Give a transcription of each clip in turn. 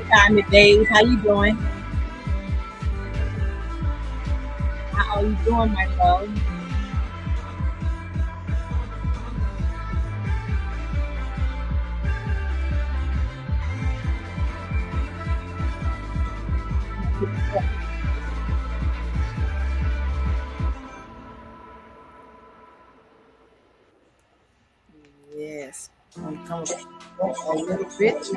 Time of days. How you doing? How are you doing, my love? Yes, I'm coming a little bit.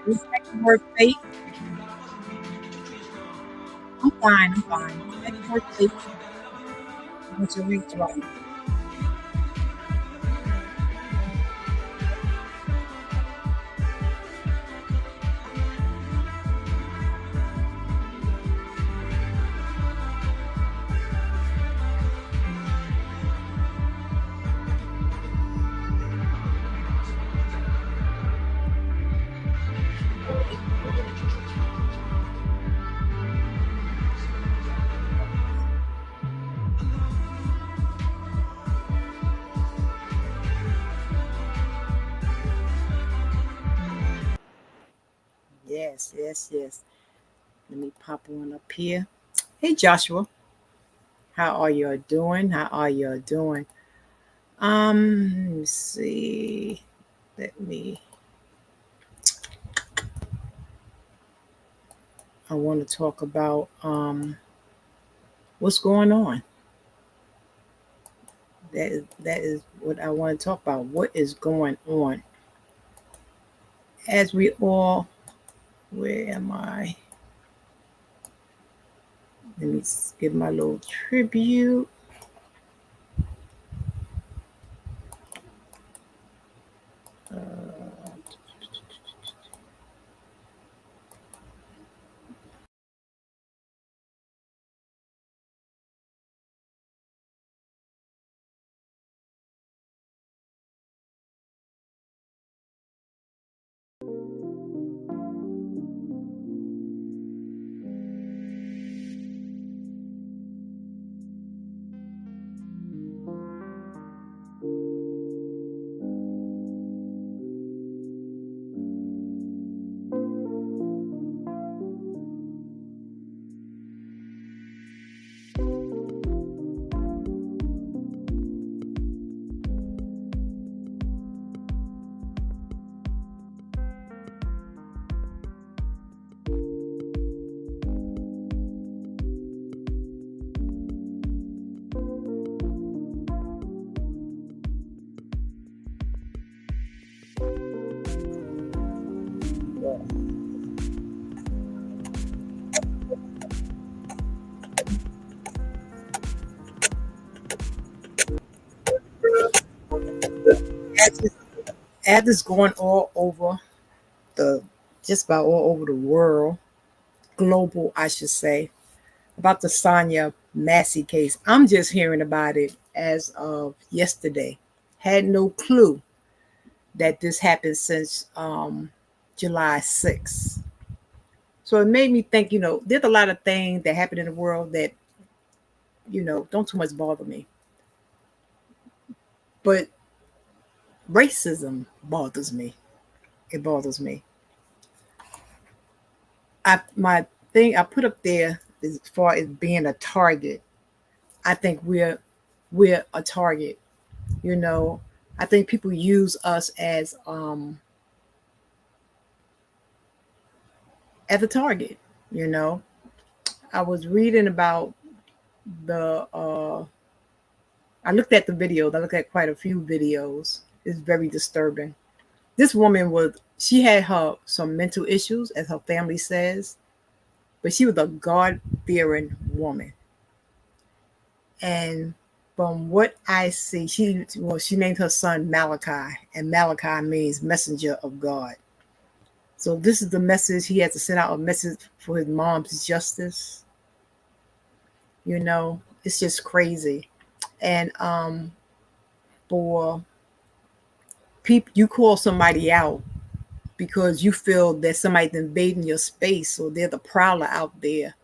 You second word faith. I'm fine. I'm fine. Second word faith. What's your reach right? Yes, yes, yes. Let me pop one up here. Hey, Joshua. How are you doing? How are you doing? Let me see. Let me. I want to talk about what's going on. That is what I want to talk about. What is going on? As we all, where am I? Let me give my little tribute. Uh, as, it's, as it's going all over the, just about all over the world, global, I should say, about the Sonia Massey case. I'm just hearing about it as of yesterday. Had no clue that this happened since July 6th. So it made me think, there's a lot of things that happen in the world that, don't too much bother me. But racism bothers me. It bothers me. My thing I put up there as far as being a target. I think we're a target. You know, I think people use us as a target. You know, I was reading about the. I looked at the videos. I looked at quite a few videos. It's very disturbing. This woman she had some mental issues, as her family says, but she was a God fearing woman. And from what I see, she named her son Malachi, and Malachi means messenger of God. So this is the message he had to send out, a message for his mom's justice. It's just crazy. And for people, you call somebody out because you feel that somebody's invading your space or they're the prowler out there,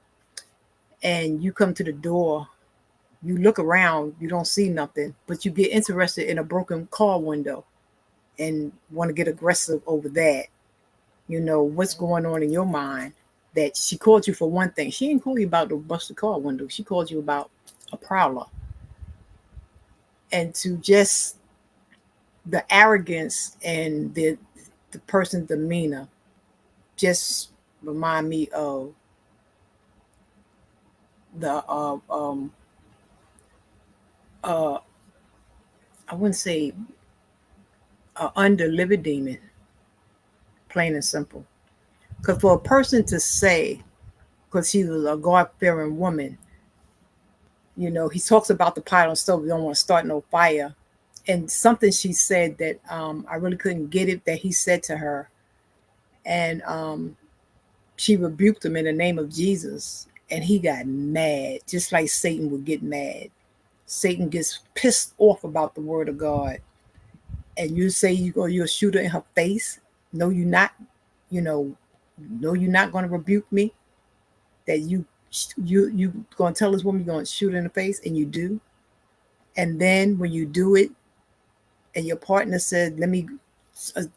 and you come to the door, you look around, you don't see nothing, but you get interested in a broken car window and want to get aggressive over that. What's going on in your mind? That she called you for one thing. She didn't call you about the busted car window. She called you about a prowler. And to just the arrogance and the person's demeanor just remind me of the uh I wouldn't say undelivered demon, plain and simple. Because for a person to say, because she was a God fearing woman, he talks about the pot on stove, we don't want to start no fire. And something she said that I really couldn't get it, that he said to her. And she rebuked him in the name of Jesus. And he got mad, just like Satan would get mad. Satan gets pissed off about the word of God. And you say you're a shooter in her face. No, you're not. You know, no, you're not going to rebuke me. That you going to tell this woman you're going to shoot her in the face, and you do. And then when you do it, and your partner said, "Let me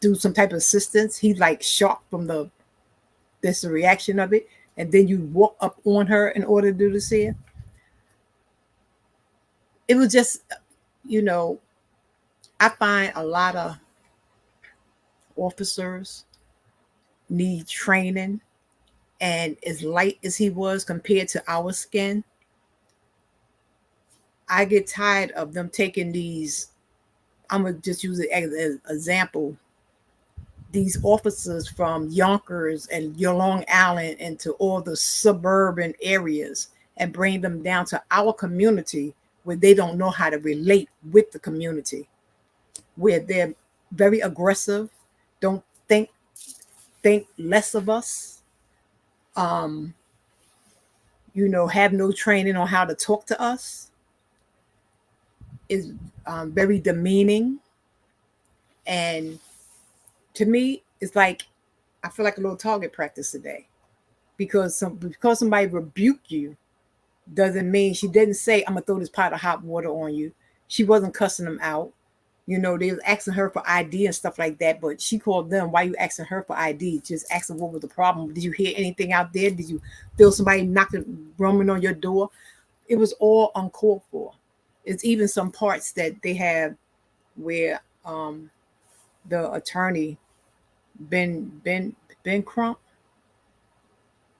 do some type of assistance," he's like shocked from this reaction of it, and then you walk up on her in order to do this here. It was just, you know, I find a lot of officers need training, and as light as he was compared to our skin, I get tired of them taking these. I'm gonna just use it as an example. These officers from Yonkers and Long Island into all the suburban areas and bring them down to our community where they don't know how to relate with the community, where they're very aggressive, don't think less of us, um, have no training on how to talk to us, is very demeaning. And to me, it's like I feel like a little target practice today, because somebody rebuked you doesn't mean she didn't say, "I'm gonna throw this pot of hot water on you." She wasn't cussing them out. They was asking her for ID and stuff like that, but she called them. "Why you asking her for ID?" Just asking what was the problem. Did you hear anything out there? Did you feel somebody knocking, drumming on your door? It was all uncalled for. It's even some parts that they have where the attorney Ben Crump,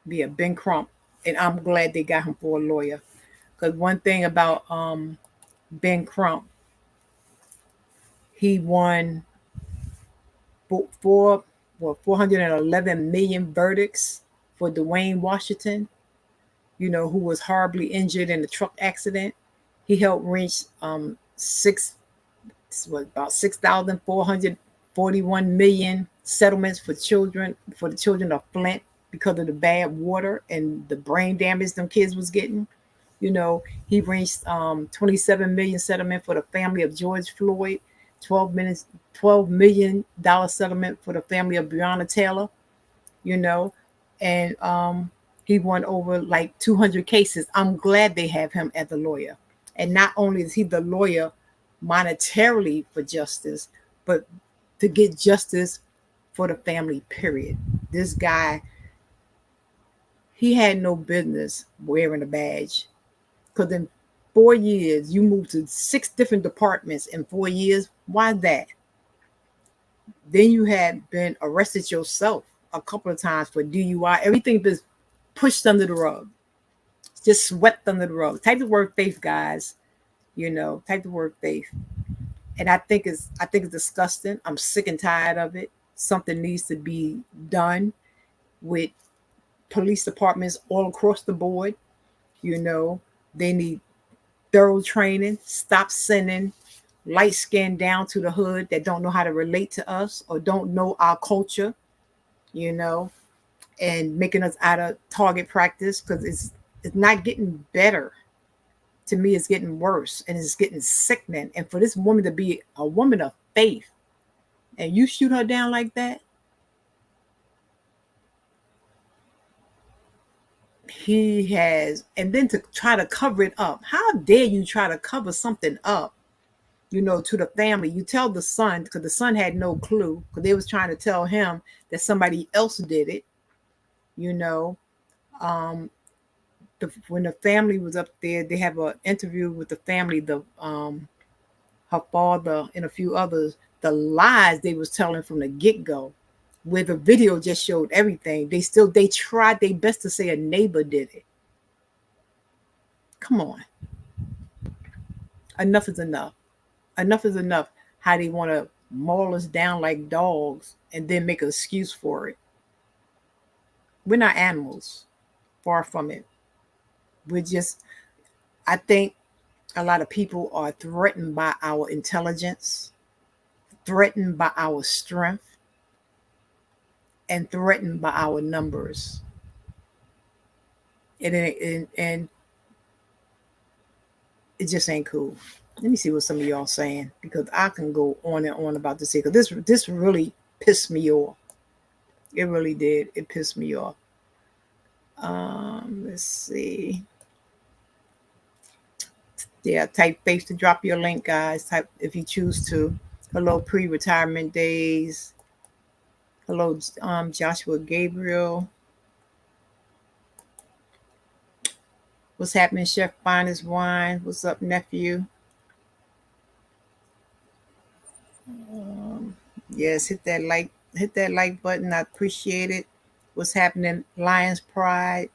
yeah, Ben Crump, and I'm glad they got him for a lawyer. Because one thing about Ben Crump, he won 411 million verdicts for Dwayne Washington, who was horribly injured in a truck accident. He helped reach about 6,441 million settlements for the children of Flint because of the bad water and the brain damage them kids was getting. He reached 27 million settlement for the family of George Floyd, 12 million dollar settlement for the family of Breonna Taylor, you know, and he won over like 200 cases. I'm glad they have him as a lawyer. And not only is he the lawyer monetarily for justice, but to get justice for the family, period. This guy, he had no business wearing a badge. Because in 4 years, you moved to 6 different departments in 4 years. Why that? Then you had been arrested yourself a couple of times for DUI. Everything is pushed under the rug, just swept under the rug. Type the word faith, guys. Type the word faith. And I think it's disgusting. I'm sick and tired of it. Something needs to be done with police departments all across the board. They need thorough training. Stop sending light skin down to the hood that don't know how to relate to us or don't know our culture, and making us out of target practice, because it's not getting better. To me, it's getting worse, and it's getting sickening. And for this woman to be a woman of faith and you shoot her down like that, he has, and then to try to cover it up. How dare you try to cover something up, to the family? You tell the son, because the son had no clue, because they was trying to tell him that somebody else did it, you know. Um, when the family was up there, they have an interview with the family, her father and a few others, the lies they was telling from the get-go, where the video just showed everything. They tried their best to say a neighbor did it. Come on. Enough is enough. Enough is enough. How they want to maul us down like dogs and then make an excuse for it. We're not animals. Far from it. We're just, I think a lot of people are threatened by our intelligence, threatened by our strength, and threatened by our numbers. And it just ain't cool. Let me see what some of y'all saying, because I can go on and on about this here, because this really pissed me off. It really did. It pissed me off. Let's see. Yeah, type face to drop your link, guys. Type if you choose to. Hello, pre-retirement days. Hello, Joshua Gabriel. What's happening, Chef Finest Wine? What's up, nephew? Yes, hit that like button. I appreciate it. What's happening, Lions Pride?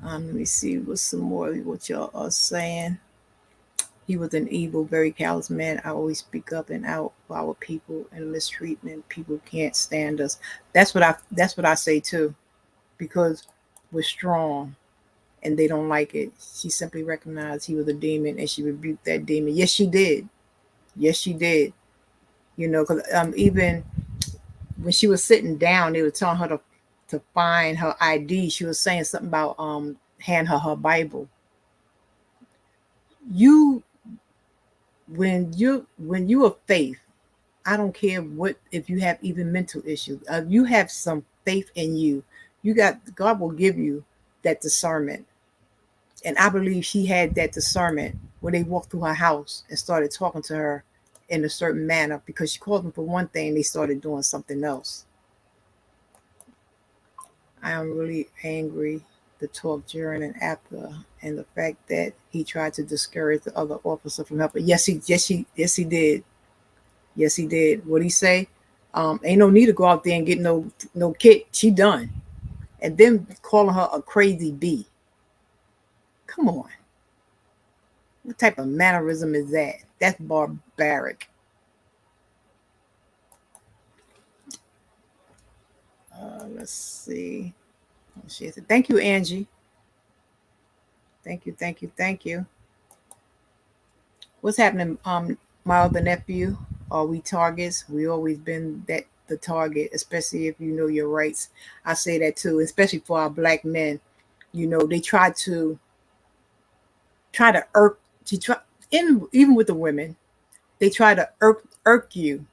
Let me see what's some more what y'all are saying. He was an evil, very callous man. I always speak up and out for our people and mistreatment. People can't stand us. That's what I say too, because we're strong and they don't like it. She simply recognized he was a demon and she rebuked that demon. Yes, she did. Yes, she did. Because even when she was sitting down, they were telling her to find her ID. She was saying something about hand her Bible. You when you are faith, I don't care what, if you have even mental issues, you have some faith in you. God will give you that discernment. And I believe she had that discernment when they walked through her house and started talking to her in a certain manner, because she called them for one thing, they started doing something else. I am really angry the talk during and after, and the fact that he tried to discourage the other officer from helping. Yes, he did. Yes, he did. What he say? Ain't no need to go out there and get no kit. She done. And then calling her a crazy bee. Come on. What type of mannerism is that? That's barbaric. Let's see. Oh, she said, thank you, Angie. Thank you, thank you, thank you. What's happening, my other nephew? Are we targets? We always been the target, especially if you know your rights. I say that too, especially for our black men. They try to irk. Even with the women, they try to irk you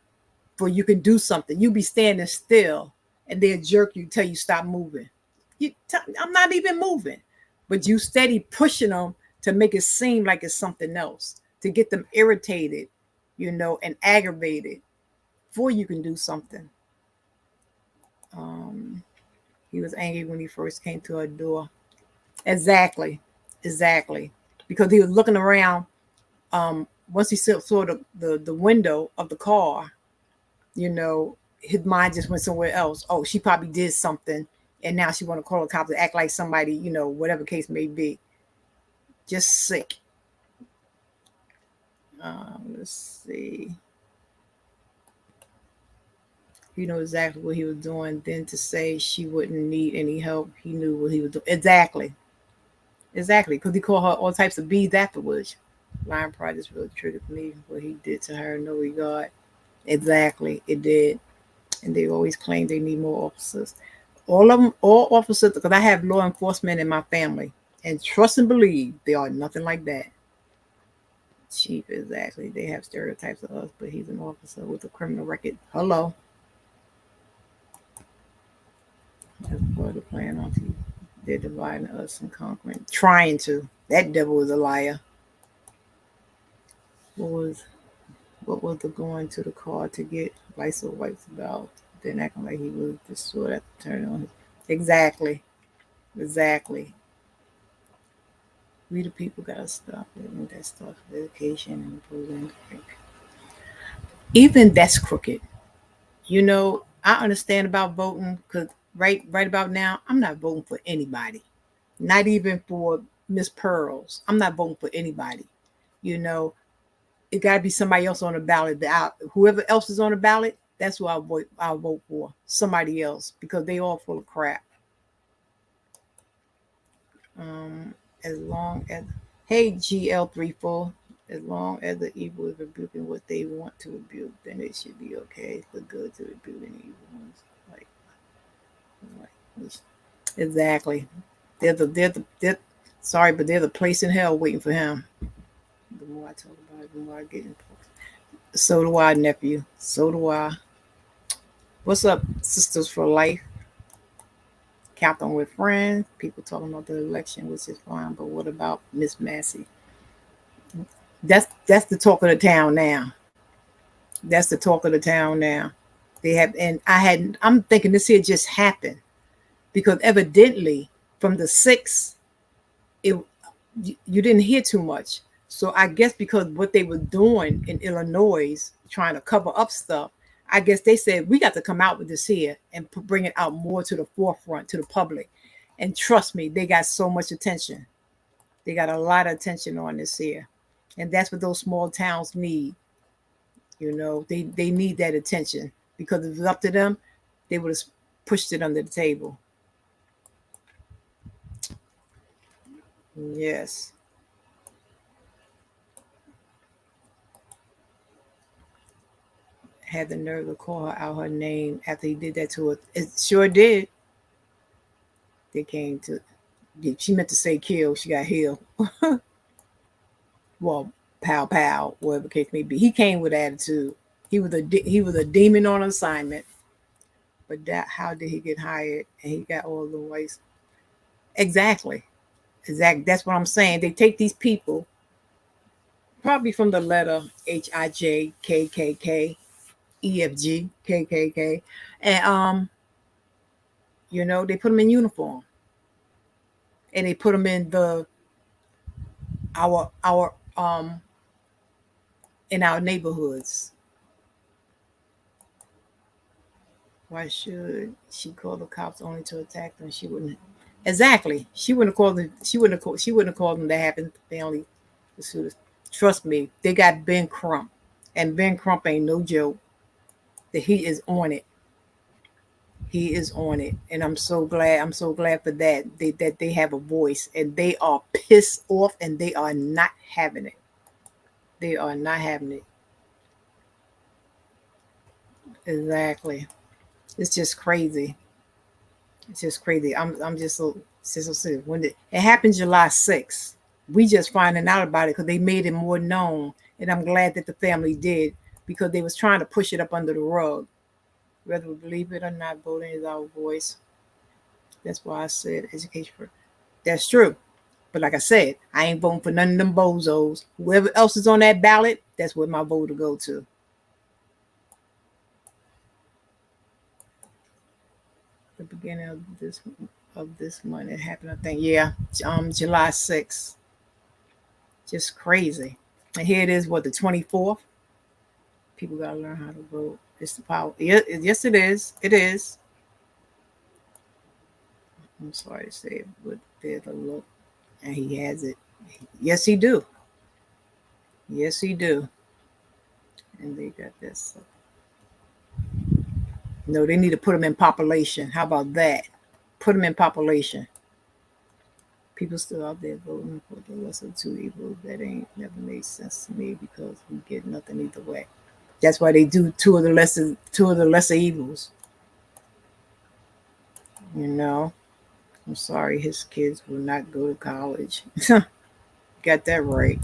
for you can do something. You be standing still, and they'll jerk you, tell you stop moving. I'm not even moving, but you steady pushing them to make it seem like it's something else, to get them irritated, and aggravated before you can do something. He was angry when he first came to our door. Exactly, exactly, because he was looking around. Once he saw the window of the car, his mind just went somewhere else. Oh, she probably did something, and now she want to call the cops to act like somebody, whatever case may be. Just sick. Let's see. You know exactly what he was doing. Then to say she wouldn't need any help, he knew what he was doing. Exactly. Exactly. Because he called her all types of bees afterwards. Lion Pride just really triggered me. What he did to her, no regard. Exactly. It did. And they always claim they need more officers. All of them, all officers, because I have law enforcement in my family. And trust and believe, they are nothing like that. Chief, exactly. They have stereotypes of us, but he's an officer with a criminal record. Hello. That's part of the plan on TV. They're dividing us and conquering. Trying to. That devil is a liar. What was the going to the car to get lights or wipes about? Then acting like he was just sort of turn on. Exactly. Exactly. We the people gotta stop it and that stuff. Education and improving. Even that's crooked. I understand about voting because right about now, I'm not voting for anybody. Not even for Miss Pearls. I'm not voting for anybody. You know, it got to be somebody else on the ballot. Whoever else is on the ballot, that's who I'll vote. I'll vote for somebody else because they all full of crap. Um, as long as hey GL34, as long as the evil is rebuking what they want to rebuke, then it should be okay. It's the good to rebuke any evil ones. Like exactly. They're sorry, but they're the place in hell waiting for him. The more I talk about it, the more I get in. So do I, nephew. So do I. What's up, Sisters for Life? Catherine with friends. People talking about the election, which is fine. But what about Miss Massey? That's the talk of the town now. That's the talk of the town now. They have, and I'm thinking this here just happened because evidently from the 6th, it you didn't hear too much. So I guess because what they were doing in Illinois, trying to cover up stuff, I guess they said we got to come out with this here and bring it out more to the forefront to the public. And trust me, they got so much attention. They got a lot of attention on this here, and that's what those small towns need. They need that attention because if it was up to them, they would have pushed it under the table. Yes, had the nerve to call her out her name after he did that to her. It sure did. They came to. She meant to say kill. She got healed. Well, pow pow, whatever the case may be. He came with attitude. He was a demon on assignment. But how did he get hired? And he got all the ways. Exactly. Exactly. That's what I'm saying. They take these people, probably from the letter HIJKKK, EFG KKK, and they put them in uniform and they put them in the our in our neighborhoods. Why should she call the cops only to attack them? She wouldn't. Exactly. She wouldn't have called them. She wouldn't have called them to happen. Family. Trust me. They got Ben Crump, and Ben Crump ain't no joke. That he is on it. He is on it, and I'm so glad. I'm so glad for that. They have a voice, and they are pissed off, and they are not having it. They are not having it. Exactly. It's just crazy. It's just crazy. I'm just so serious. When it happened July 6th, we just finding out about it because they made it more known, and I'm glad that the family did because they was trying to push it up under the rug. Whether we believe it or not, voting is our voice. That's why I said education for. That's true. But like I said, I ain't voting for none of them bozos. Whoever else is on that ballot, that's where my vote will go to. The beginning of this month it happened. I think July 6th. Just crazy. And here it is. What, the 24th? People gotta learn how to vote. It's the power. Yes, it is. It is. I'm sorry to say it, but there's a look, and he has it. Yes, he do. Yes, he do. And they got this. No, they need to put them in population. How about that? Put them in population. People still out there voting for the lesser two evils. That ain't never made sense to me because we get nothing either way. That's why they do two of the lesser evils. You know, I'm sorry, his kids will not go to college. Got that right.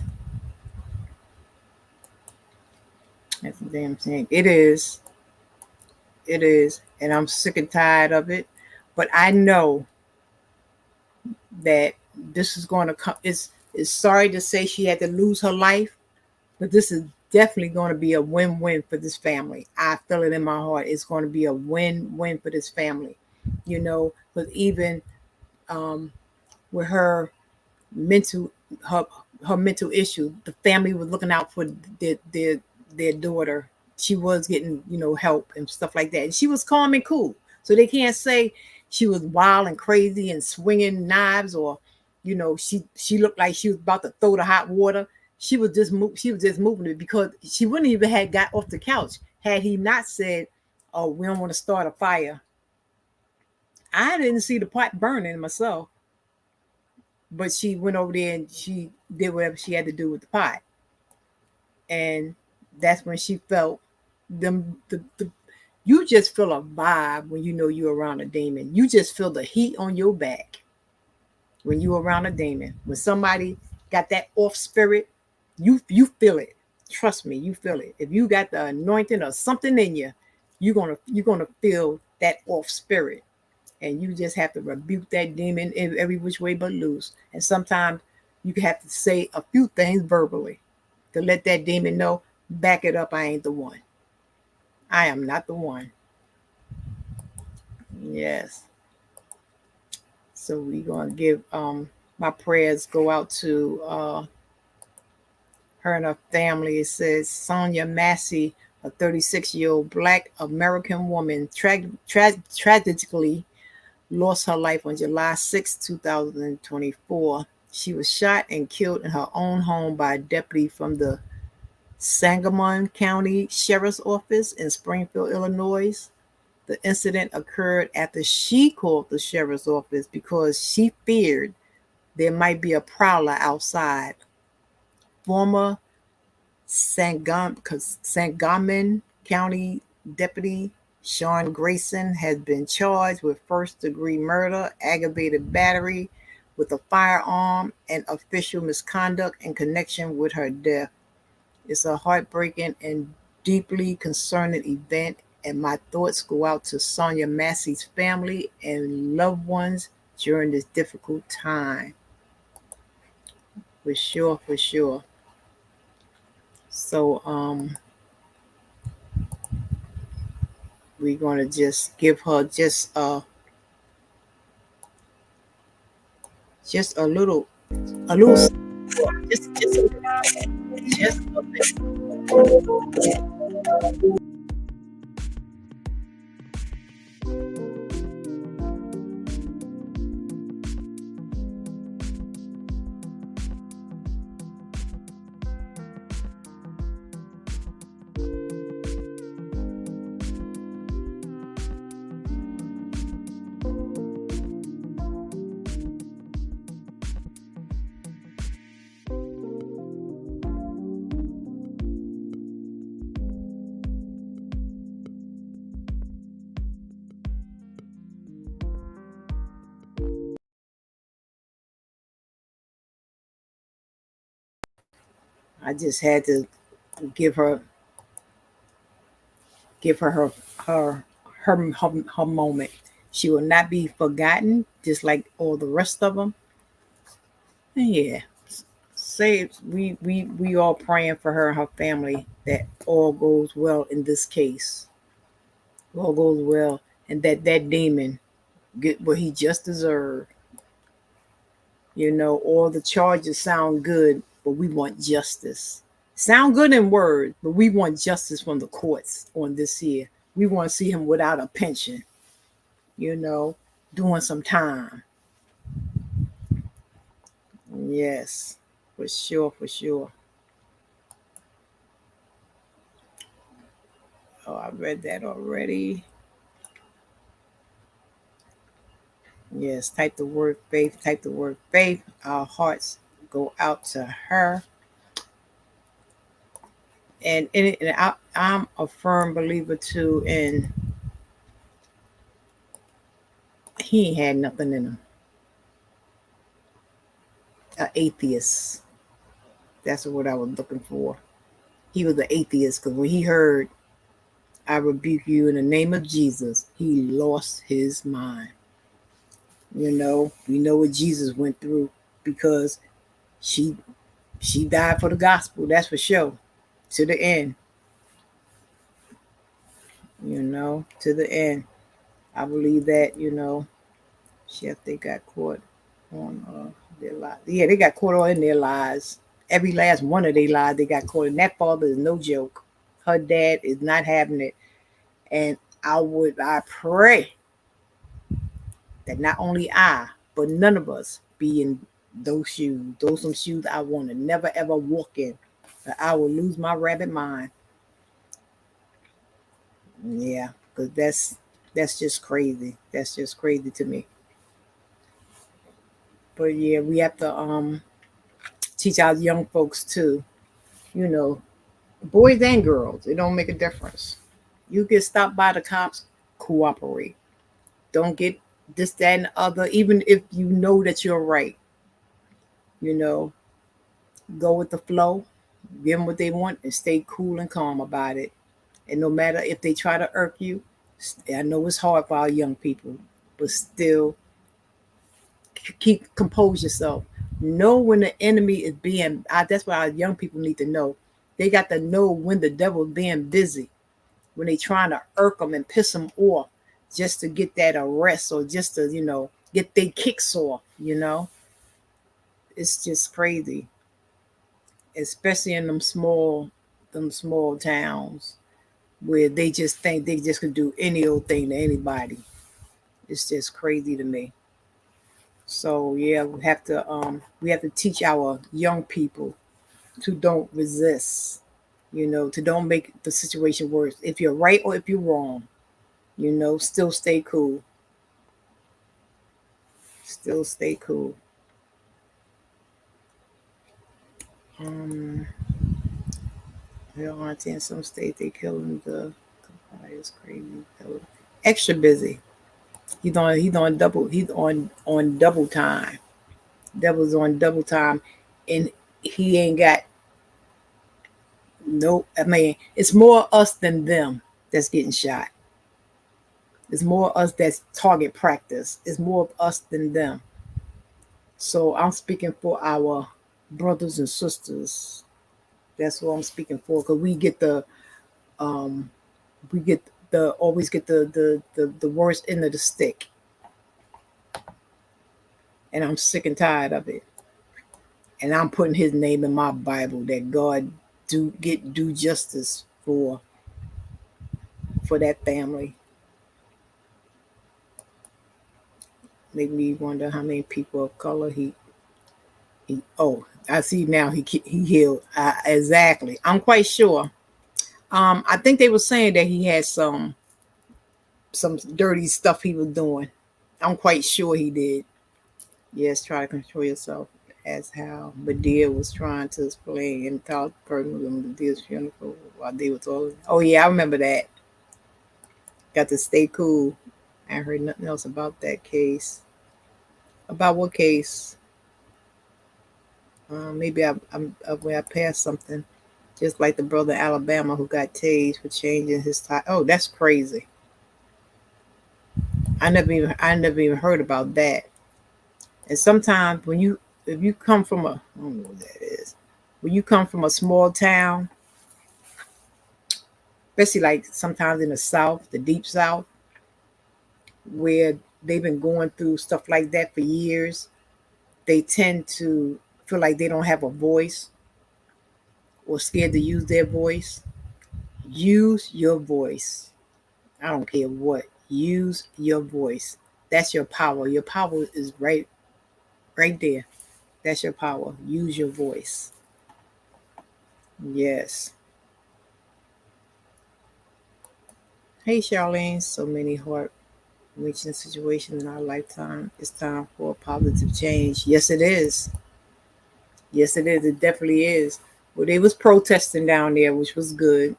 That's the damn thing. It is. It is, and I'm sick and tired of it. But I know that this is going to come. It's sorry to say she had to lose her life, but this is definitely going to be a win-win for this family. I feel it in my heart. It's going to be a win-win for this family. But even um, with mental her her mental issue, the family was looking out for their daughter. She was getting help and stuff like that, and she was calm and cool. So they can't say she was wild and crazy and swinging knives, or she looked like she was about to throw the hot water. She was just moving it because she wouldn't even had got off the couch had he not said, "Oh, we don't want to start a fire." I didn't see the pot burning myself, but she went over there and she did whatever she had to do with the pot. And that's when she felt the you just feel a vibe when you know you're around a demon. You just feel the heat on your back when you're around a demon. When somebody got that off spirit, you feel it. Trust me, you feel it. If you got the anointing or something in you, you're gonna feel that off spirit. And you just have to rebuke that demon in every which way but loose. And sometimes you have to say a few things verbally to let that demon know, back it up, I ain't the one. I am not the one. Yes. So we're gonna give my prayers go out to her and her family. It says Sonia Massey, a 36-year-old Black American woman, tragically lost her life on July 6, 2024. She was shot and killed in her own home by a deputy from the Sangamon County Sheriff's Office in Springfield, Illinois. The incident occurred after she called the sheriff's office because she feared there might be a prowler outside. Former Sangamon County Deputy Sean Grayson has been charged with first-degree murder, aggravated battery with a firearm, and official misconduct in connection with her death. It's a heartbreaking and deeply concerning event, and my thoughts go out to Sonia Massey's family and loved ones during this difficult time. For sure, for sure. So, we're gonna just give her just a little just just a bit. I just had to give her her her moment. She will not be forgotten, just like all the rest of them. And yeah, say we all praying for her and her family that all goes well in this case. All goes well, and that demon get what he just deserved. All the charges sound good, but we want justice. Sound good in words, but we want justice from the courts on this here. We want to see him without a pension, you know, doing some time. Yes, for sure, for sure. Oh, I read that already. Yes, type the word faith, type the word faith. Our hearts go out to her. I'm a firm believer too, and he ain't had nothing in him. An atheist. That's what I was looking for. He was an atheist because when he heard, I rebuke you in the name of Jesus, he lost his mind. We know what Jesus went through because she she died for the gospel. That's for sure. To the end, to the end. I believe that, shit, they got caught on their lies. Yeah, they got caught on in their lies. Every last one of their lies, they got caught. And that father is no joke. Her dad is not having it. And I pray that not only I, but none of us be in those shoes. Those some shoes I want to never ever walk in. Or I will lose my rabbit mind. Yeah, because that's just crazy. That's just crazy to me. But yeah, we have to teach our young folks too. You know, boys and girls, it don't make a difference. You get stopped by the cops, cooperate. Don't get this, that, and the other. Even if you know that you're right, you know, go with the flow, give them what they want, and stay cool and calm about it. And no matter if they try to irk you, I know it's hard for our young people, but still keep compose yourself. Know when the enemy is being. That's what our young people need to know. They got to know when the devil's being busy, when they trying to irk them and piss them off, just to get that arrest or just to get their kicks off. It's just crazy, especially in them small towns where they just think they just could do any old thing to anybody. It's just crazy to me. So yeah, we have to teach our young people to don't resist, to don't make the situation worse. If you're right or if you're wrong, still stay cool. Still stay cool. Um, there aren't in some states they killing the it's crazy. Extra busy. He's on double time. Devil's on double time, and he ain't got no. I mean, it's more us than them that's getting shot. It's more us that's target practice. It's more of us than them. So I'm speaking for our brothers and sisters. That's what I'm speaking for, because um we get the always get the worst end of the stick, and I'm sick and tired of it. And I'm putting His name in my Bible that God do justice for that family. Make me wonder how many people of color he oh, I see now he healed. Exactly. I'm quite sure. I think they were saying that he had some dirty stuff he was doing. I'm quite sure he did. Yes, try to control yourself. As how Medea was trying to explain and talk personally on Medea's funeral while they were talking. Oh yeah, I remember that. Got to stay cool. I heard nothing else about that case. About what case? Maybe I passed something. Just like the brother in Alabama who got tased for changing his tie. Oh, that's crazy. I never even heard about that. And sometimes if you come from I don't know what that is. When you come from a small town, especially like sometimes in the South, the deep South, where they've been going through stuff like that for years, they tend to feel like they don't have a voice or scared to use their voice. Use your voice. I don't care what. Use your voice. That's your power. Your power is right there. That's your power. Use your voice. Yes. Hey Charlene, so many heart wrenching situations in our lifetime. It's time for a positive change. Yes, it is. Yes, it is. It definitely is. Well, they was protesting down there, which was good.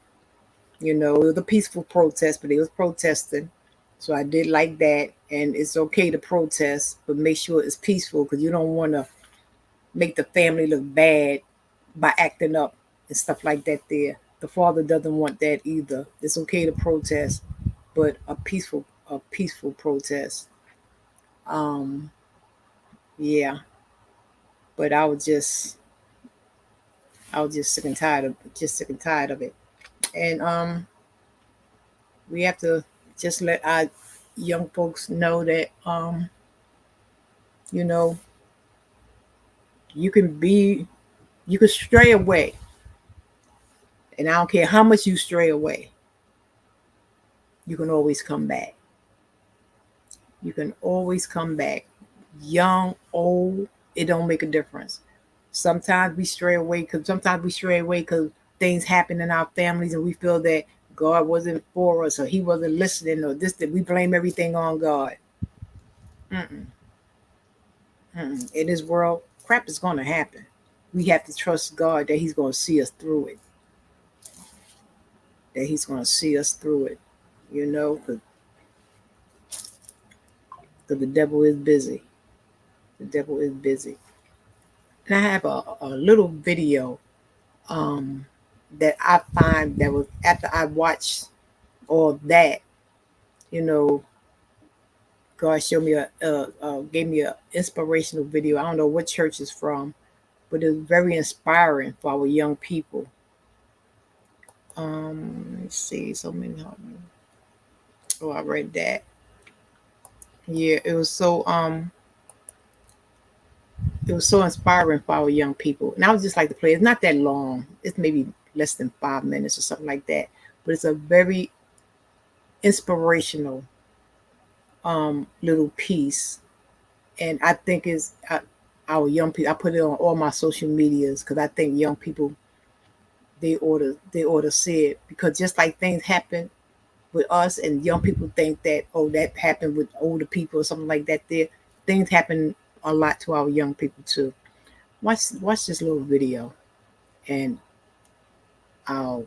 It was a peaceful protest, but they was protesting. So I did like that. And it's okay to protest, but make sure it's peaceful, because you don't want to make the family look bad by acting up and stuff like that there. The father doesn't want that either. It's okay to protest, but a peaceful protest. Um, yeah, but I was just sick and tired of it. And we have to just let our young folks know that you know, you can be you can stray away, and I don't care how much you stray away, you can always come back. You can always come back. Young, old, it don't make a difference. Sometimes we stray away because things happen in our families and we feel that God wasn't for us or he wasn't listening or this that we blame everything on God. Mm-mm, mm-mm. In this world, crap is going to happen. We have to trust God that he's going to see us through it. That he's going to see us through it. You know, because the devil is busy. The devil is busy. And I have a little video um, that I find that was after I watched all that, you know, God showed me gave me a inspirational video. I don't know what church it's from, but it's very inspiring for our young people. Let's see, so many. Oh, I read that. Yeah, it was so inspiring for our young people, and I would just like to play. It's not that long. It's maybe less than 5 minutes or something like that, but it's a very inspirational little piece, and I think is our young people. I put it on all my social medias because I think young people they ought to see it because just like things happen with us, and young people think that that happened with older people or something like that. There things happen a lot to our young people too. Watch this little video, and I'll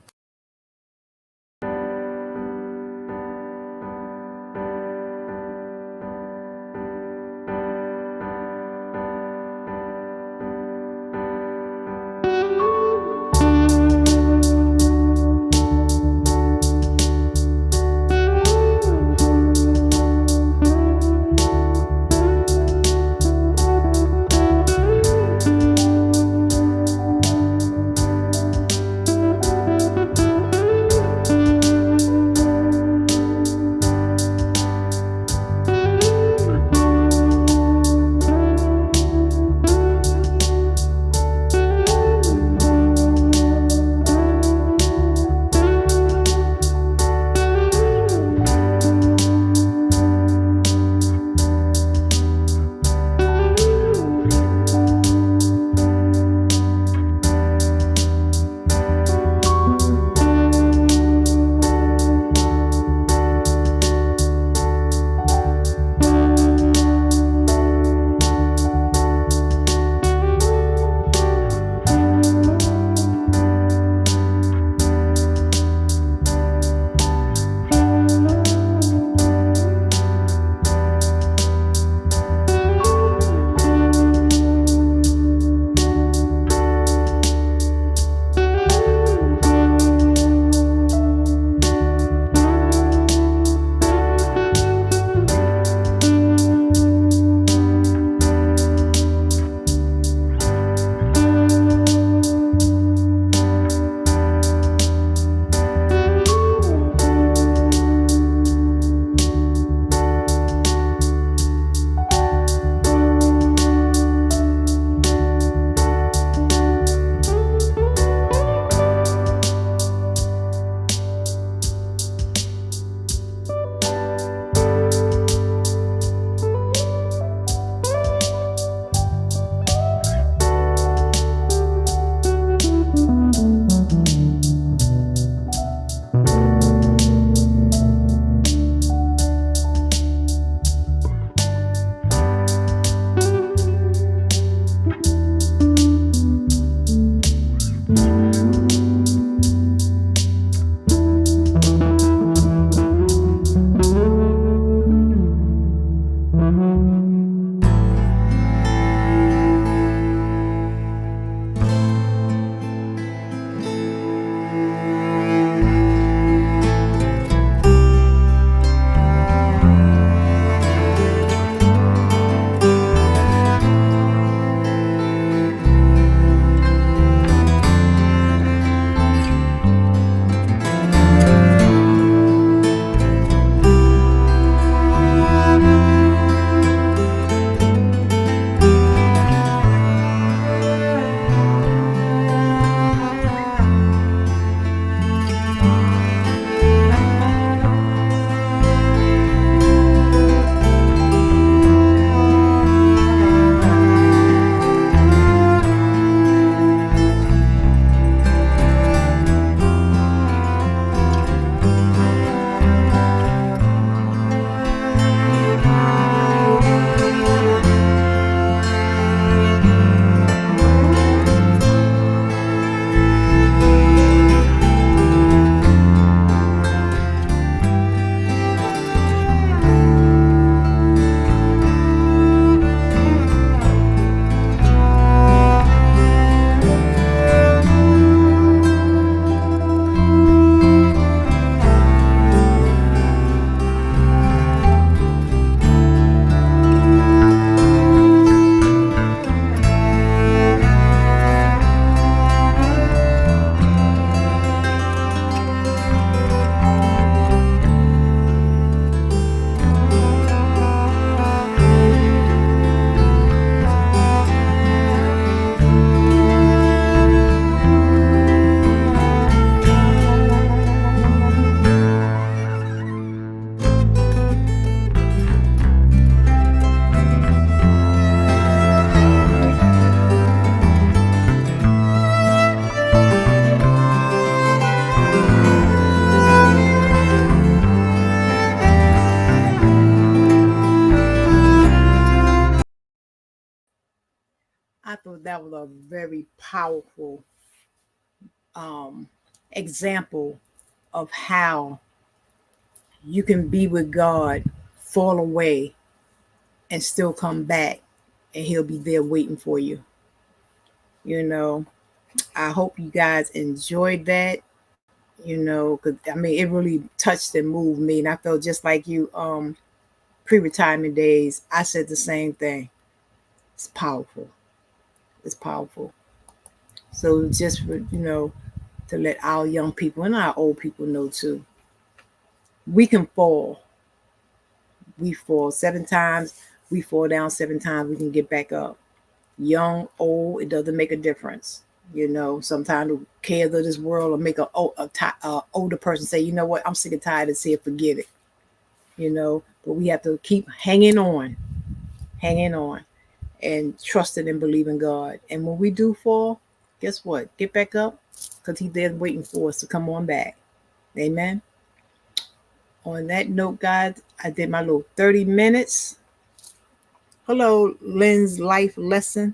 that was a very powerful um, example of how you can be with God, fall away, and still come back, and He'll be there waiting for you. You know, I hope you guys enjoyed that. You know, because I mean, it really touched and moved me, and I felt just like you. Pre-retirement days, I said the same thing. It's powerful. It's powerful. So just for, to let our young people and our old people know too, we can fall. We fall 7 times. We fall down 7 times. We can get back up. Young, old, it doesn't make a difference. Sometimes the cares of this world will make a older person say, you know what, I'm sick and tired of saying forget it. But we have to keep hanging on, and trusting and believing God. And when we do fall, guess what? Get back up, because He's there waiting for us to come on back. Amen. On that note, guys, I did my little 30 minutes. Hello, Lynn's life lesson.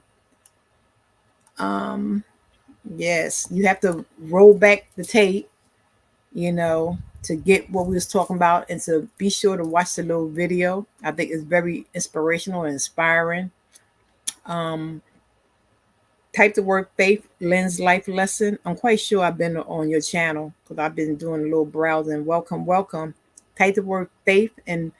Um, yes, you have to roll back the tape, to get what we was talking about, and to be sure to watch the little video. I think it's very inspirational and inspiring. Um, Type the word faith, Lynn's life lesson. I'm quite sure I've been on your channel because I've been doing a little browsing. Welcome, welcome. Type the word faith and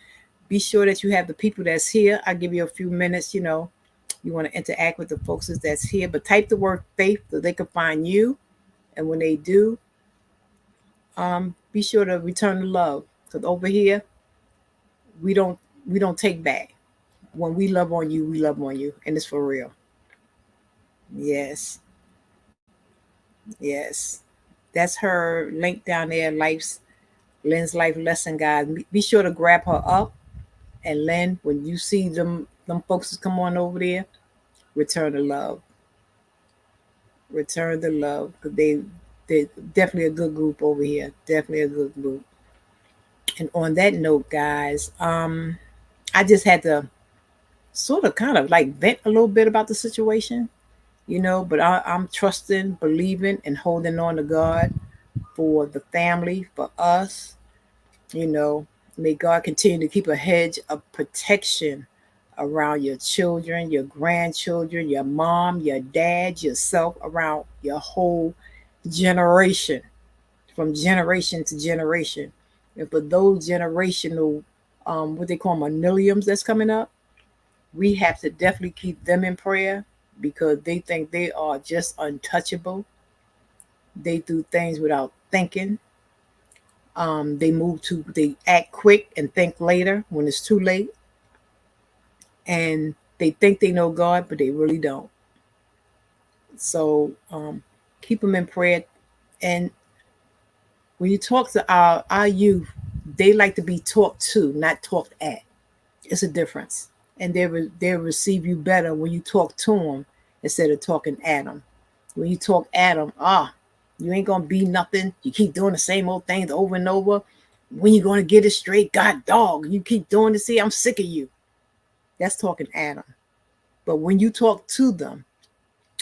be sure that you have the people that's here. I'll give you a few minutes, you want to interact with the folks that's here, but type the word faith so they can find you. And when they do, be sure to return the love, because over here we don't we don't take back. When we love on you, we love on you, and it's for real. Yes, yes. That's her link down there. Lynn's life lesson, guys. Be sure to grab her up. And Lynn, when you see them folks come on over there, return the love. Return the love, because they definitely a good group over here. Definitely a good group. And on that note, guys, I just had to sort of kind of like vent a little bit about the situation, but I'm trusting, believing, and holding on to God for the family, for us. You know, may God continue to keep a hedge of protection around your children, your grandchildren, your mom, your dad, yourself, around your whole generation, from generation to generation. And for those generational, what they call millenniums that's coming up, we have to definitely keep them in prayer, because they think they are just untouchable. They do things without thinking. They act quick and think later when it's too late. And they think they know God, but they really don't. So keep them in prayer. And when you talk to our youth, they like to be talked to, not talked at. It's a difference. And they'll receive you better when you talk to them instead of talking at them. When you talk at them, you ain't gonna be nothing. You keep doing the same old things over and over. When you gonna get it straight? God dog, you keep doing this. See, I'm sick of you. That's talking at them. But when you talk to them,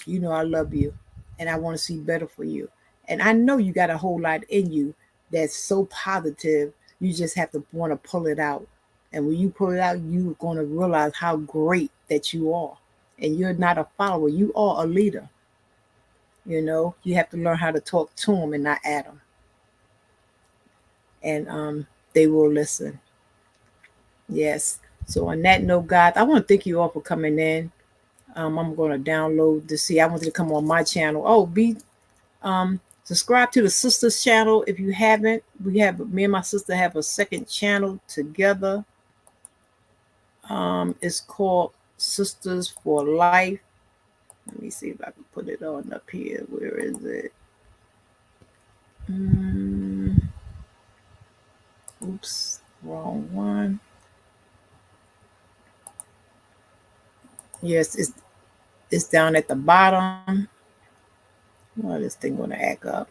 I love you, and I want to see better for you. And I know you got a whole lot in you that's so positive. You just have to want to pull it out. And when you pull it out, you're going to realize how great that you are. And you're not a follower, you are a leader. You have to learn how to talk to them and not at them. And they will listen. Yes. So on that note, guys, I want to thank you all for coming in. I'm going to download to see. I wanted to come on my channel. Oh, subscribe to the sisters channel if you haven't. Me and my sister have a second channel together. It's called Sisters for Life. Let me see if I can put it on up here. Where is it? Oops, wrong one. Yes, it's down at the bottom. Oh, this thing gonna act up.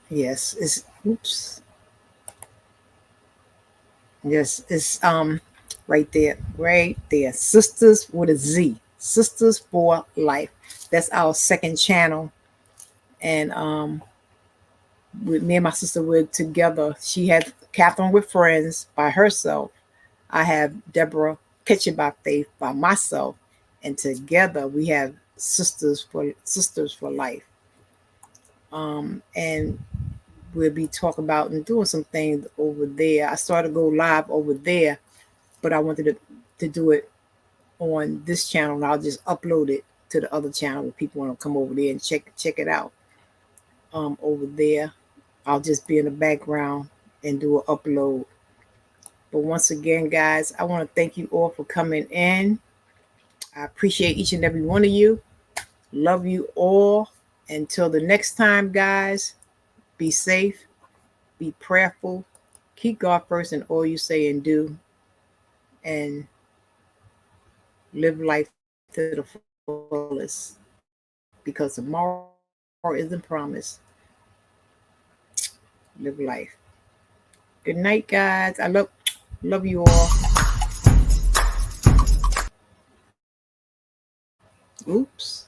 Yes, it's oops. Yes, it's Right there. Sisters with a Z. Sisters for Life. That's our second channel. And with me and my sister, we're together. She had Catherine with Friends by herself. I have Deborah Kitchen by Faith by myself. And together we have Sisters for Life. And we'll be talking about and doing some things over there. I started to go live over there, but I wanted to do it on this channel, and I'll just upload it to the other channel if people want to come over there and check it out. Over there, I'll just be in the background and do an upload. But once again, guys, I want to thank you all for coming in. I appreciate each and every one of you. Love you all. Until the next time, guys, be safe, be prayerful, keep God first in all you say and do, and live life to the fullest, because tomorrow isn't promised. Live life. Good night, guys. I love you all. Oops.